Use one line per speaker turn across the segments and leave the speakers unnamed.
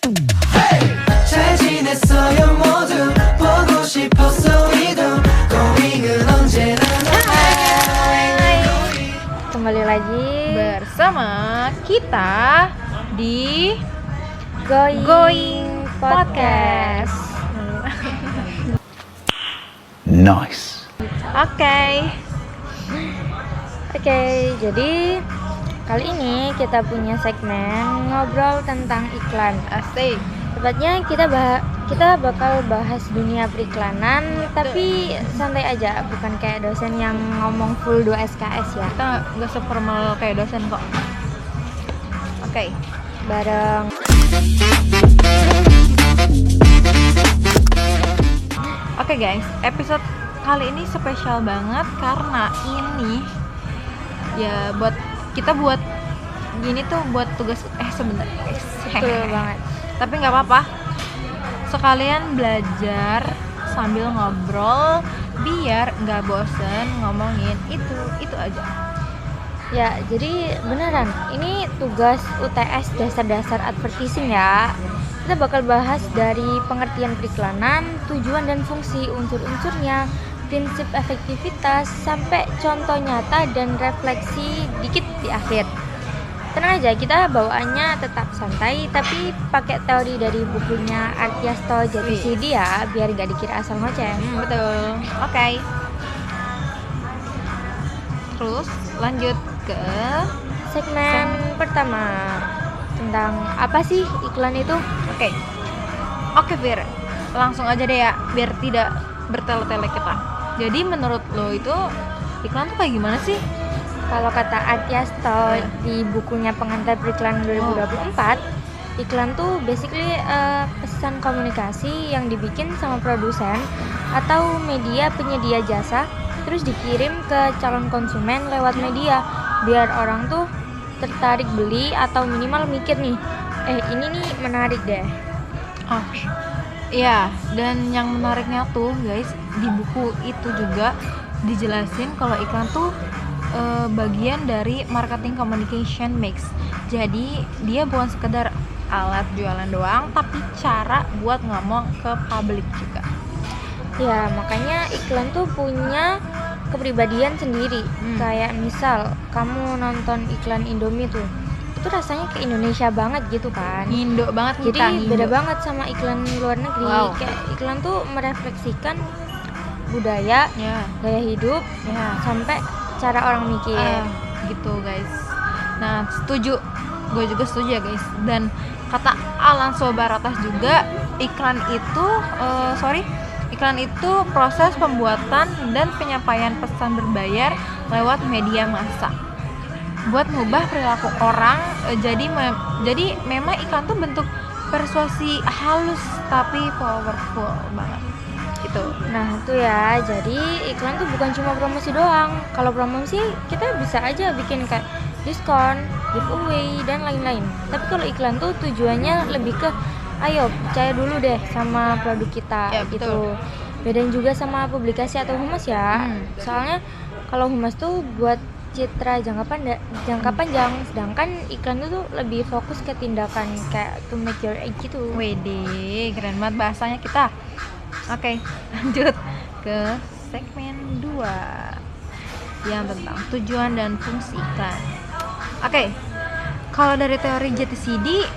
잘 지냈어요 모두 보고 싶었어 이도 고잉은 언제나
Kembali lagi
bersama kita di
Going Podcast.
Nice.
Oke.
Oke, jadi kali ini kita punya segmen ngobrol tentang iklan.
Asik.
Tepatnya kita bakal bahas dunia periklanan, tapi santai aja, bukan kayak dosen yang ngomong full 2 SKS ya.
Kita nggak seformal kayak dosen kok. Oke.
Bareng
Oke guys, episode kali ini spesial banget karena ini ya buat gini tuh buat tugas sebentar.
betul banget.
Tapi nggak apa-apa. Sekalian belajar sambil ngobrol biar nggak bosen ngomongin itu aja.
Ya, jadi beneran, ini tugas UTS dasar-dasar advertising ya. Kita bakal bahas dari pengertian periklanan, tujuan dan fungsi unsur-unsurnya, prinsip efektivitas, sampai contoh nyata dan refleksi dikit di akhir. Tenang aja, kita bawaannya tetap santai, tapi pakai teori dari bukunya Artiasto Jatisidi ya, biar gak dikira asal ngoceh.
Betul. Oke. Terus lanjut ke
Segmen pertama, tentang apa sih iklan itu?
Oke Fir, langsung aja deh ya, biar tidak bertele-tele kita. Jadi menurut lo itu iklan tuh kayak gimana sih?
Kalau kata Artiasto di bukunya Pengantar Periklanan 2024, iklan tuh basically pesan komunikasi yang dibikin sama produsen atau media penyedia jasa, terus dikirim ke calon konsumen lewat media, biar orang tuh tertarik beli atau minimal mikir nih, ini nih menarik deh.
Iya, dan yang menariknya tuh guys, di buku itu juga dijelasin kalau iklan tuh bagian dari marketing communication mix. Jadi dia bukan sekedar alat jualan doang, tapi cara buat ngomong ke publik juga.
Ya, makanya iklan tuh punya kepribadian sendiri. Kayak misal kamu nonton iklan Indomie tuh, itu rasanya ke Indonesia banget gitu kan.
Indo banget
Jadi
kita,
beda
Indo.
banget sama iklan luar negeri.
Wow.
Kayak iklan tuh merefleksikan budaya,
Ya,
gaya hidup,
ya.
sampai cara orang mikir.
Gitu guys. Nah, setuju. Gue juga setuju ya guys. Dan kata Alonso Baratas juga, iklan itu proses pembuatan dan penyampaian pesan berbayar lewat media massa buat ngubah perilaku orang. Jadi memang iklan tuh bentuk persuasi halus tapi powerful banget gitu.
Nah itu ya, jadi iklan tuh bukan cuma promosi doang. Kalau promosi kita bisa aja bikin kayak diskon, giveaway, dan lain-lain. Tapi kalau iklan tuh tujuannya lebih ke ayo percaya dulu deh sama produk kita
Ya,
gitu.
betul.
Bedain juga sama publikasi atau humas ya. Soalnya kalau humas tuh buat citra jangka panjang, sedangkan iklan itu tuh lebih fokus ke tindakan kayak to make your age gitu.
Wede, keren banget bahasanya kita. Oke, lanjut ke segmen 2 yang tentang tujuan dan fungsi iklan. Oke, kalau dari teori Jatisidi,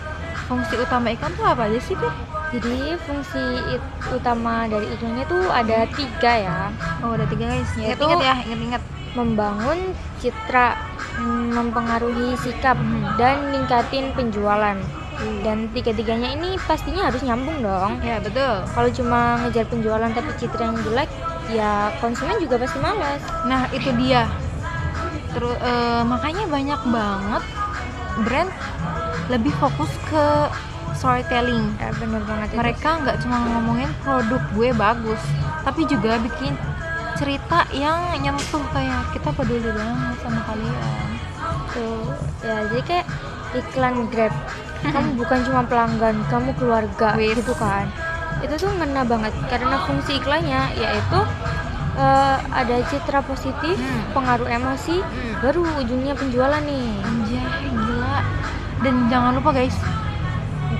fungsi utama iklan tuh apa aja sih, Pir?
Jadi fungsi utama dari iklannya tuh ada 3 ya.
Oh, ada 3 guys.
Yaitu
Ingat-ingat.
membangun citra, mempengaruhi sikap, dan ningkatin penjualan. Dan 3-tiganya ini pastinya harus nyambung dong.
Ya, betul.
Kalau cuma ngejar penjualan tapi citranya jelek, ya konsumen juga pasti malas.
Nah, itu dia. Terus makanya banyak banget brand lebih fokus ke storytelling.
Ya, bener banget itu.
Mereka nggak cuma ngomongin produk gue bagus, tapi juga bikin cerita yang nyentuh, kayak kita peduli banget sama kalian.
Tuh, ya jadi kayak iklan Grab. Kamu bukan cuma pelanggan, kamu keluarga gitu kan. Itu tuh ngena banget karena fungsi iklannya yaitu ada citra positif, pengaruh emosi, baru ujungnya penjualan nih.
Anjay, gila. Dan jangan lupa guys,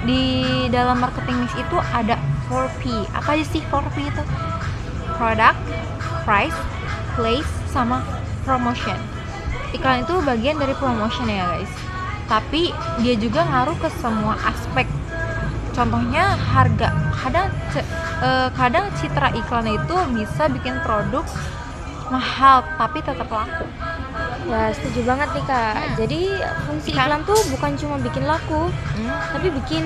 di dalam marketing mix itu ada 4P. Apa aja sih 4P itu? Product, price, place, sama promotion. Iklan itu bagian dari promotion ya guys, tapi dia juga ngaruh ke semua aspek. Contohnya harga. Kadang citra iklan itu bisa bikin produk mahal tapi tetap laku.
Ya setuju banget nih kak. Jadi fungsi iklan tuh bukan cuma bikin laku, tapi bikin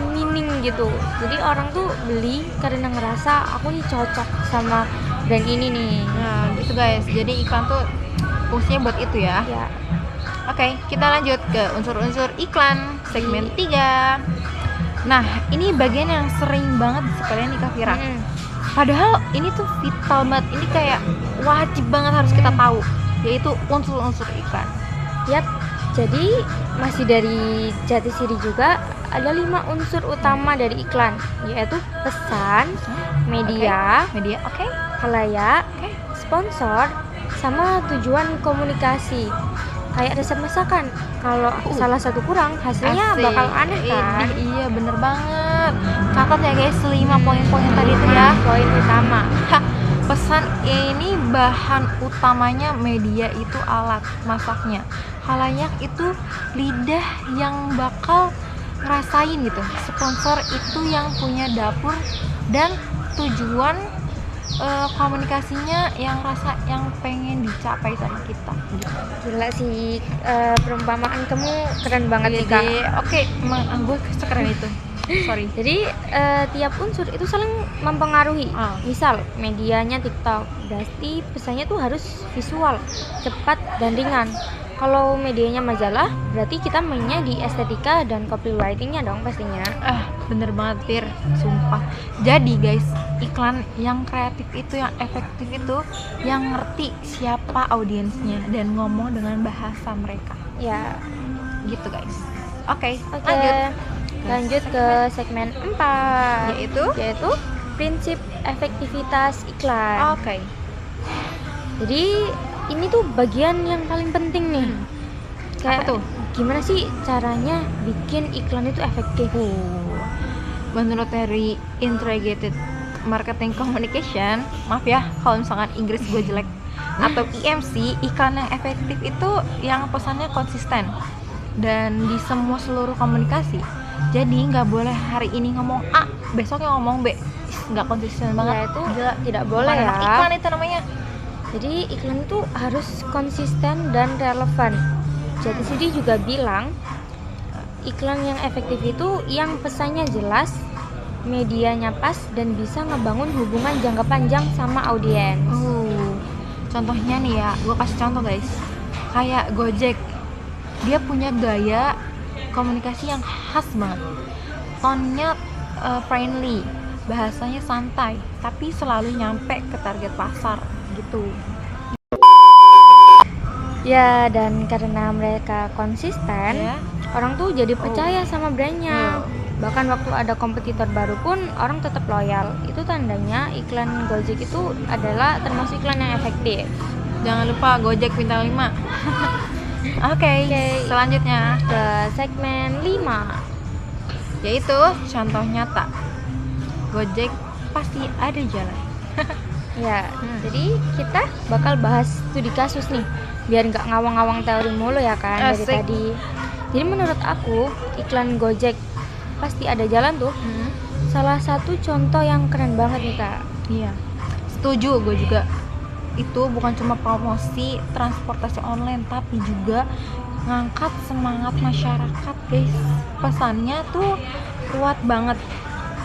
meaning gitu. Jadi orang tuh beli karena ngerasa aku nih cocok sama brand ini nih.
Nah gitu guys, jadi iklan tuh fungsinya buat itu ya.
Ya.
Oke, kita lanjut ke unsur-unsur iklan segmen 3. Nah, ini bagian yang sering banget sekalian nih Kak Vira. Padahal ini tuh vital banget, ini kayak wajib banget harus kita tahu, yaitu unsur-unsur iklan.
Yap, jadi masih dari Jatisiri juga ada 5 unsur utama dari iklan, yaitu pesan, media,
Oke.
khalayak,
Oke.
sponsor, sama tujuan komunikasi. Kayak resep masakan, kalau salah satu kurang hasilnya
Asik.
bakal aneh kan?
Iya bener banget. Catat ya guys, 5 poin-poin tadi itu ya.
Poin utama.
Pesan ini bahan utamanya, media itu alat masaknya, khalayak itu lidah yang bakal ngerasain gitu, sponsor itu yang punya dapur, dan tujuan komunikasinya yang pengen dicapai sama kita gitu.
Gila sih, perumpamaan kamu keren banget nih kak.
Oke, emang gue sekeren itu. Sorry.
Jadi tiap unsur itu saling mempengaruhi. Misal medianya TikTok, berarti pesannya tuh harus visual, cepat dan ringan. Kalau medianya majalah, berarti kita mainnya di estetika dan copywritingnya dong pastinya.
Bener banget Fir, sumpah. Jadi guys, iklan yang kreatif itu, yang efektif itu, yang ngerti siapa audiensnya dan ngomong dengan bahasa mereka.
Ya,
Gitu guys. Oke,
lanjut ke segmen 4,
yaitu
prinsip efektivitas iklan.
Oke.
Jadi ini tuh bagian yang paling penting nih.
Apa tuh?
Gimana sih caranya bikin iklan itu efektif?
Menurut dari Integrated Marketing Communication, maaf ya kalau misalkan Inggris gue jelek, atau IMC, iklan yang efektif itu yang pesannya konsisten dan di semua seluruh komunikasi. Jadi nggak boleh hari ini ngomong A, besoknya ngomong B. Nggak konsisten banget.
Ya, itu
Gila.
tidak boleh
Bukan
ya.
anak iklan itu namanya.
Jadi iklan itu harus konsisten dan relevan. Jatisiri juga bilang iklan yang efektif itu yang pesannya jelas, medianya pas, dan bisa ngebangun hubungan jangka panjang sama audiens.
Contohnya nih ya, gue kasih contoh guys. Kayak Gojek, dia punya gaya komunikasi yang khas banget. Tone-nya friendly, bahasanya santai, tapi selalu nyampe ke target pasar gitu.
Ya, dan karena mereka konsisten,
Ya.
orang tuh jadi percaya sama brandnya. Bahkan waktu ada kompetitor baru pun orang tetap loyal. Itu tandanya iklan Gojek itu adalah termasuk iklan yang efektif.
Jangan lupa Gojek bintang 5. Oke, selanjutnya
Ke segmen 5,
yaitu contoh nyata. Gojek pasti ada jalan.
ya. Jadi kita bakal bahas studi kasus nih, biar nggak ngawang-ngawang teori mulu ya kan dari
Asik.
tadi. Jadi menurut aku iklan Gojek pasti ada jalan tuh. Salah satu contoh yang keren banget nih kak.
Iya, setuju gue juga. Itu bukan cuma promosi transportasi online, tapi juga ngangkat semangat masyarakat guys. Pesannya tuh kuat banget,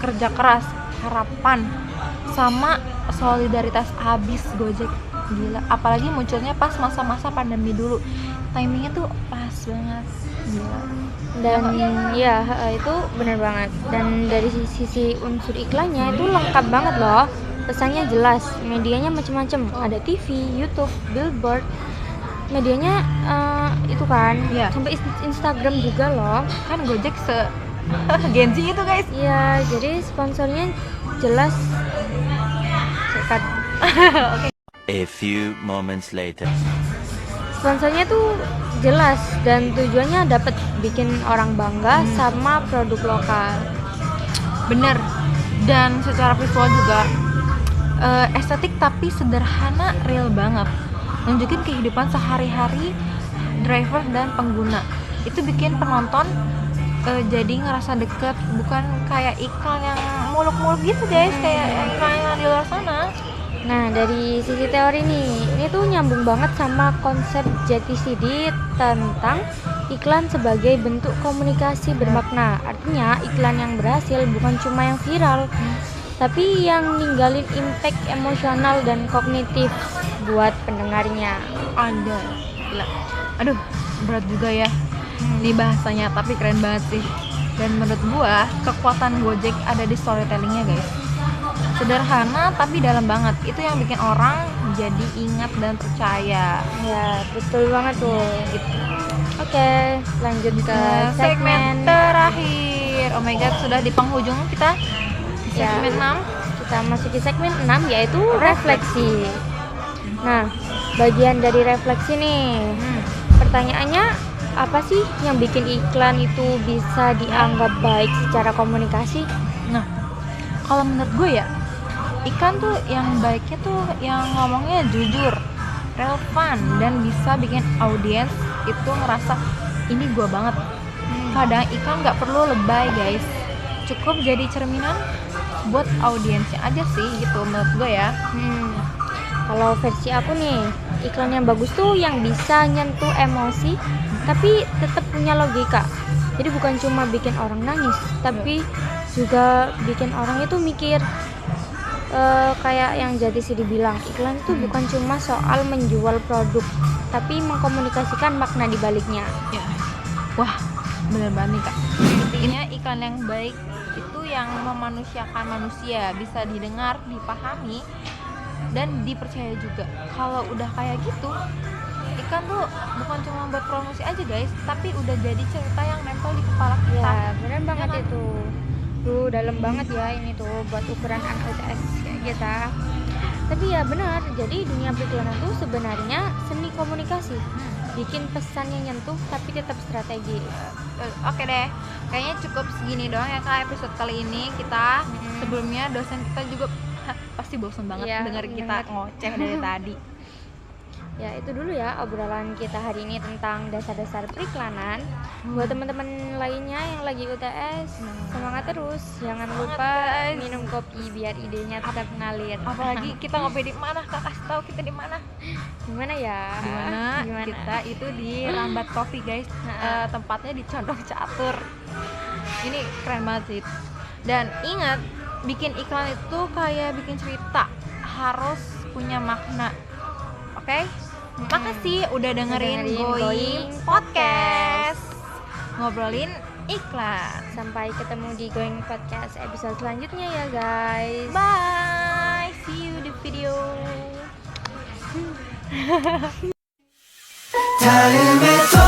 kerja keras, harapan, sama solidaritas habis Gojek. Gila, apalagi munculnya pas masa-masa pandemi dulu. Timingnya tuh pas banget. Gila.
Dan ya itu bener banget. Dan dari sisi unsur iklannya itu lengkap banget loh. Pesannya jelas, medianya macam-macam. Ada TV, YouTube, billboard. Medianya itu kan, sampai Instagram juga loh.
Kan Gojek Gen Z itu guys.
Iya, jadi sponsornya jelas. Sekat.
A few moments later.
Sponsornya tuh jelas dan tujuannya dapat bikin orang bangga sama produk lokal.
Bener. Dan secara visual juga estetik tapi sederhana, real banget. Nunjukin kehidupan sehari-hari driver dan pengguna. Itu bikin penonton jadi ngerasa deket, bukan kayak iklan yang muluk-muluk gitu guys, kayak iklan yang di luar sana.
Nah, dari sisi teori nih, ini tuh nyambung banget sama konsep JTCD tentang iklan sebagai bentuk komunikasi bermakna. Artinya, iklan yang berhasil bukan cuma yang viral, tapi yang ninggalin impact emosional dan kognitif buat pendengarnya.
Ada. Gila. Aduh, berat juga ya. Ini bahasanya, tapi keren banget sih. Dan menurut gua, kekuatan Gojek ada di storytellingnya guys. Sederhana tapi dalam banget. Itu yang bikin orang jadi ingat dan percaya.
Ya, betul banget tuh.
Gitu.
Oke, lanjut ke
segmen terakhir. Oh my god, sudah di penghujung kita.
Ya.
Segmen 6.
Kita masuk di segmen 6 yaitu refleksi. Nah, bagian dari refleksi nih. Pertanyaannya, apa sih yang bikin iklan itu bisa dianggap baik secara komunikasi?
Nah, kalau menurut gue ya, iklan tuh yang baiknya tuh yang ngomongnya jujur, relevan, dan bisa bikin audiens itu ngerasa ini gue banget. Kadang iklan nggak perlu lebay guys, cukup jadi cerminan buat audiensnya aja sih gitu menurut gue ya.
Kalau versi aku nih, iklan yang bagus tuh yang bisa nyentuh emosi tapi tetap punya logika. Jadi bukan cuma bikin orang nangis, tapi juga bikin orang itu mikir. Kayak yang JTCD bilang, iklan itu bukan cuma soal menjual produk, tapi mengkomunikasikan makna di baliknya.
Ya. Wah, bener banget nih kak. Intinya iklan yang baik itu yang memanusiakan manusia, bisa didengar, dipahami, dan dipercaya juga. Kalau udah kayak gitu, iklan tuh bukan cuma buat promosi aja guys, tapi udah jadi cerita yang nempel di kepala kita.
Ya, bener banget
kan?
itu. Tuh dalam banget ya ini tuh buat ukuran anak UTS kayak kita. Tapi ya benar, jadi dunia periklanan tuh sebenarnya seni komunikasi. Bikin pesan yang nyentuh tapi tetap strategis.
Oke deh, kayaknya cukup segini doang ya kak episode kali ini kita. Sebelumnya dosen kita juga pasti bosan banget
Iya,
dengerin kita
banget.
ngoceh dari tadi.
Ya itu dulu ya obrolan kita hari ini tentang dasar-dasar periklanan. Buat teman-teman lainnya yang lagi UTS, semangat terus. Jangan lupa
guys.
minum kopi biar idenya tetap ngalir.
Apalagi kita ngopi di mana kak, kasih tahu kita di mana.
Gimana ya?
Gimana? Kita itu di Lambat Coffee guys. Tempatnya di Condong Catur. Ini keren banget sih. Dan ingat, bikin iklan itu kayak bikin cerita, harus punya makna. Oke? Makasih udah dengerin Going Podcast. Ngobrolin iklan.
Sampai ketemu di Going Podcast episode selanjutnya ya guys.
Bye. See you di video.
다음에 또